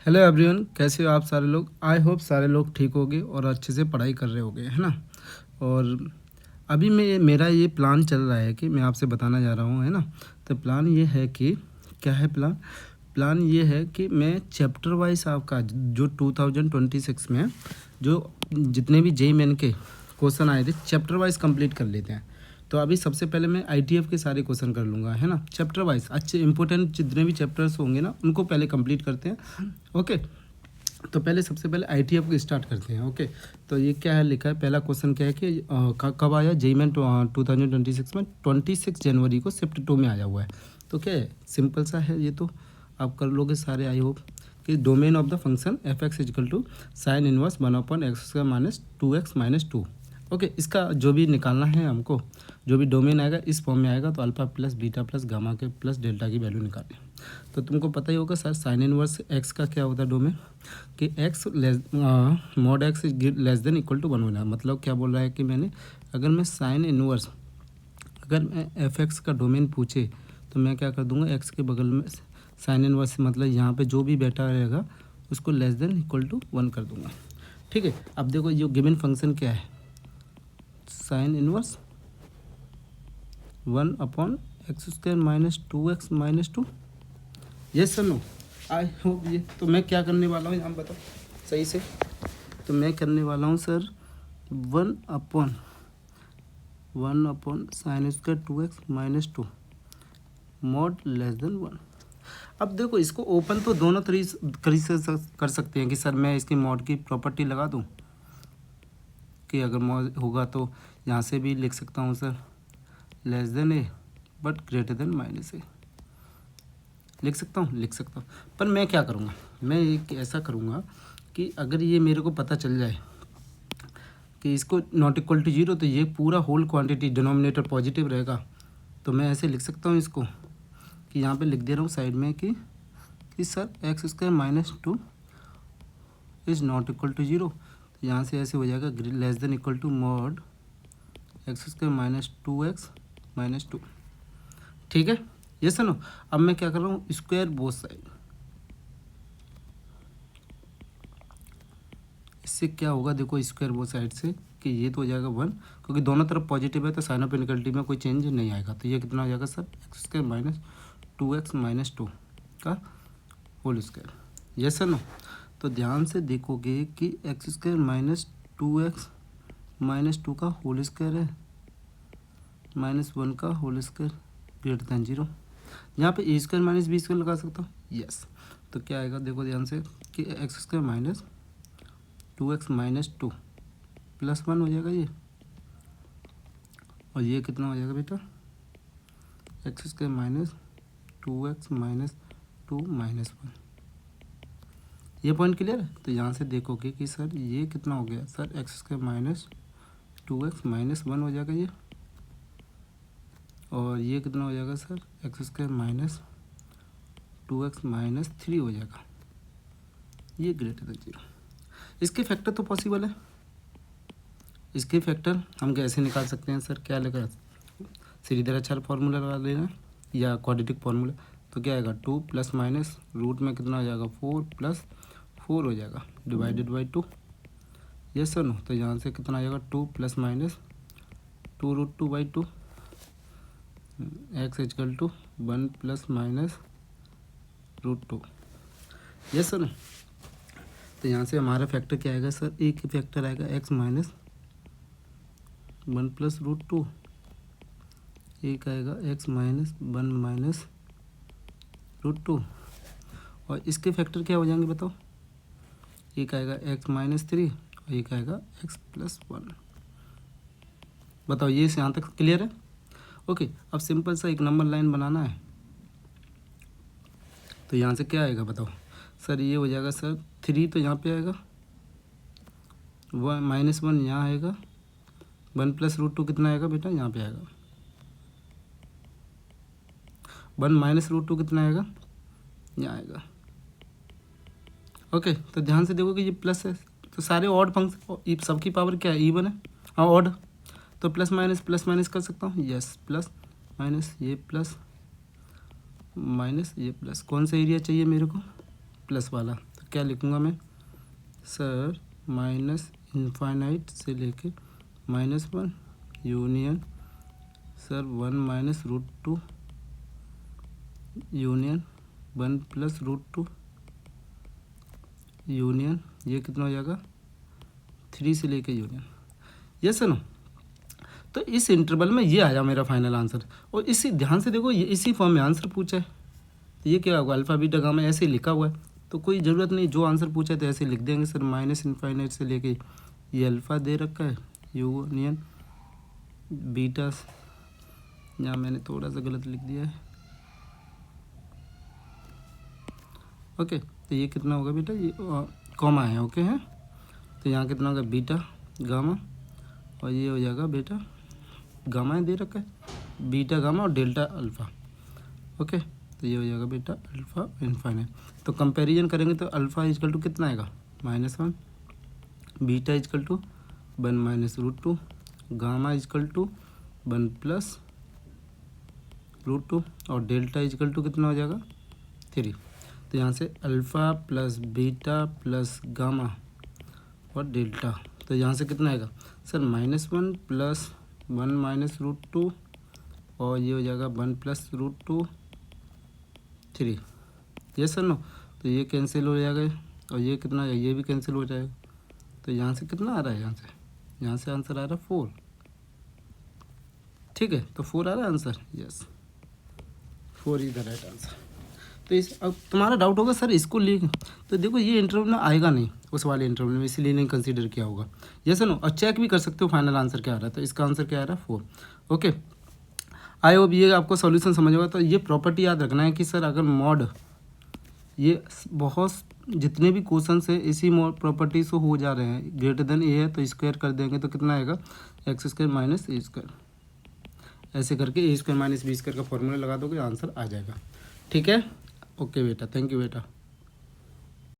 Hello everyone, कैसे हो आप सारे लोग। आई होप सारे लोग ठीक होंगे और अच्छे से पढ़ाई कर रहे होंगे, है ना। और अभी मेरा ये प्लान चल रहा है कि मैं आपसे बताना जा रहा हूँ, है ना। तो प्लान ये है कि क्या है प्लान प्लान ये है कि मैं चैप्टर वाइज आपका जो 2026 में जो जितने भी जेई मेन के क्वेश्चन आए थे चैप्टर वाइज कंप्लीट कर लेते हैं। तो अभी सबसे पहले मैं आईटीएफ के सारे क्वेश्चन कर लूँगा, है ना। चैप्टर वाइज अच्छे इंपॉर्टेंट जितने भी चैप्टर्स होंगे ना उनको पहले कंप्लीट करते हैं। ओके, तो पहले सबसे पहले आईटीएफ को स्टार्ट करते हैं। ओके, तो ये क्या है लिखा है, पहला क्वेश्चन क्या है कि कब आया जेई मेन 2026 में 26 जनवरी को शिफ्ट 2 में आया हुआ है। तो क्या है, सिंपल सा है, ये तो आप कर लोगे सारे आई होप। कि domain of the function f x is equal to sine inverse 1/x² minus 2x minus 2। Okay, इसका जो भी निकालना है हमको, जो भी डोमेन आएगा इस फॉर्म में आएगा, तो alpha plus beta plus gamma के प्लस डेल्टा की वैल्यू निकालें। तो तुमको पता ही होगा सर साइन इनवर्स एक्स का क्या होता है डोमेन, कि x mod x less than equal to 1 होना। मतलब क्या बोल रहा है कि मैंने अगर मैं साइन इनवर्स, अगर मैं एफ एक्स का डोमेन पूछे तो मैं क्या कर दूंगा, एक्स के बगल में साइन इनवर्स, मतलब यहाँ पे जो भी बेटा रहेगा उसको लेस देन इक्वल टू 1 कर दूंगा। ठीक है, अब देखो ये गिवन फंक्शन क्या है, sine inverse 1/x² minus 2x minus 2। Yes sir no, I hope ये तो मैं क्या करने वाला हूँ यहाँ बताओ सही से। तो मैं करने वाला हूँ sir 1/1 sine square 2x minus 2 mod less than 1। अब देखो इसको ओपन तो दोनों तरीके से कर सकते हैं कि सर मैं इसकी मॉड की प्रॉपर्टी लगा दूँ, कि अगर मॉड होगा तो यहाँ से भी लिख सकता हूँ sir less than A but greater than minus A, लिख सकता हूँ। पर मैं क्या करूँगा, मैं एक ऐसा करूँगा कि अगर ये मेरे को पता चल जाए कि इसको नॉट इक्वल टू 0, तो ये पूरा होल क्वांटिटी डिनोमिनेटर पॉजिटिव रहेगा। तो मैं ऐसे लिख सकता हूँ इसको, कि यहाँ पे लिख दे रहा हूँ साइड में कि sir x² minus 2 is not equal to 0। तो यहाँ से ऐसे हो जाएगा less than equal to mod x² minus 2x minus 2। ठीक है, ये सुनो। अब मैं क्या कर रहा हूँ, स्क्वायर बोथ साइड। इससे क्या होगा देखो, स्क्वायर बोथ साइड से कि ये तो हो जाएगा 1, क्योंकि दोनों तरफ पॉजिटिव है तो साइन ऑफ इनइक्वालिटी में कोई चेंज नहीं आएगा। तो ये कितना हो जाएगा sir x² minus 2x minus 2 का whole square. Yes sir no. तो ध्यान से देखोगे कि x² माइनस 2x माइनस 2 का होल स्क्वायर है माइनस 1 का होल स्क्वायर ग्रेटर दैन 0। यहाँ पे a² माइनस b² लगा सकता हूँ। यस, तो क्या आएगा देखो ध्यान से कि x² minus 2x minus 2 plus 1 हो जाएगा ये, और ये कितना हो जाएगा बेटा x² minus 2x minus 2 minus 1। ये पॉइंट क्लियर है। तो यहाँ से देखोगे कि सर ये कितना हो गया sir x² minus 2x minus 1 हो जाएगा ये, और ये कितना हो जाएगा sir x² minus 2x minus 3 हो जाएगा, ये ग्रेटर देन 0। इसके फैक्टर तो पॉसिबल है। इसके फैक्टर हम कैसे निकाल सकते हैं सर, क्या लगा सीरीधराचार्य फार्मूला लगा लेना या क्वाड्रेटिक फार्मूला। तो क्या आएगा 2 प्लस माइनस रूट में कितना हो जाएगा 4 प्लस 4 हो जाएगा divided by 2। Yes sir no. तो यहाँ से कितना आ जाएगा 2 plus minus 2√2/2 x is equal to 1 plus minus √2। Yes sir no. तो यहाँ से हमारा फैक्टर क्या आएगा सर, एक फैक्टर आएगा x माइनस 1 प्लस √2, एक आएगा x माइनस 1 माइनस √2, और इसके फैक्टर क्या हो जाएंगे बताओ, एक आएगा x माइनस 3 और एक आएगा x प्लस 1। बताओ ये यहाँ तक क्लियर है। ओके, अब सिंपल सा एक नंबर लाइन बनाना है। तो यहाँ से क्या आएगा बताओ सर, ये हो जाएगा सर 3 तो यहाँ पे आएगा, 1 माइनस 1 यहाँ आएगा, 1 प्लस √2 कितना आएगा बेटा यहाँ पे आएगा, 1 माइनस √2 कितना आएगा यहाँ आएगा। ओके, तो ध्यान से देखो कि ये प्लस है, तो सारे ऑड फंक्शन सबकी पावर क्या है इवन है, हाँ ऑड, तो प्लस माइनस कर सकता हूँ। यस, प्लस माइनस ये प्लस माइनस ये प्लस, कौन सा एरिया चाहिए मेरे को, प्लस वाला। तो क्या लिखूँगा मैं सर माइनस इनफाइनाइट से लेके -1 union sir 1 minus root 2 union 1 plus root 2 union ये कितना हो जाएगा 3 से लेके यूनियन। यस है ना। तो इस इंटरवल में ये आया मेरा फाइनल आंसर। और इसी ध्यान से देखो, ये इसी फॉर्म में आंसर पूछा है। तो ये क्या होगा, अल्फ़ा बीटा गामा ऐसे ही लिखा हुआ है, तो कोई ज़रूरत नहीं, जो आंसर पूछा है तो ऐसे लिख देंगे सर माइनस इनफाइनाइट से लेके ये अल्फ़ा दे रखा है यूनियन बीटा। यहाँ मैंने थोड़ा सा गलत लिख दिया है। ओके, तो ये कितना होगा बेटा, ये कॉमा है, ओके है। तो यहाँ कितना होगा बीटा गामा, और ये हो जाएगा बेटा गामा दे रखा है बीटा गामा और डेल्टा अल्फ़ा। ओके, तो ये हो जाएगा बेटा अल्फ़ा इनफाइनाइट। तो कंपैरिजन करेंगे तो अल्फ़ा इजकल टू कितना आएगा -1, beta equal to 1 minus root 2, gamma equal to 1 plus root 2 और डेल्टा इजकल टू कितना हो जाएगा 3। तो यहाँ से alpha plus beta plus gamma और डेल्टा, तो यहाँ से कितना आएगा सर -1 प्लस 1 माइनस रूट 2 और ये हो जाएगा 1 प्लस रूट 2 3। ये सर नो, तो ये कैंसिल हो जाएगा और ये कितना है, ये भी कैंसिल हो जाएगा। तो यहाँ से कितना आ रहा है, यहाँ से आंसर आ रहा है 4। ठीक है, तो 4 आ रहा है answer. Yes, 4 is the right answer. तो इस अब तुम्हारा डाउट होगा सर इसको लिख, तो देखो ये इंटरवल में आएगा नहीं उस वाले इंटरवल में, इसीलिए नहीं कंसीडर किया होगा। यस नो, और चेक भी कर सकते हो फाइनल आंसर क्या आ रहा है। तो इसका आंसर क्या आ रहा है 4। ओके, आई होप ये आपको सॉल्यूशन समझ होगा। तो ये प्रॉपर्टी याद रखना है कि सर अगर मॉड, ये बहुत जितने भी क्वेश्चन है इसी मॉड प्रॉपर्टी से हो जा रहे हैं, ग्रेटर देन ए है तो स्क्वायर कर देंगे तो कितना आएगा x² माइनस a²। ऐसे करके a² माइनस b² का फॉर्मूला लगा दोगे, आंसर आ जाएगा। ठीक है, ओके बेटा, थैंक यू बेटा।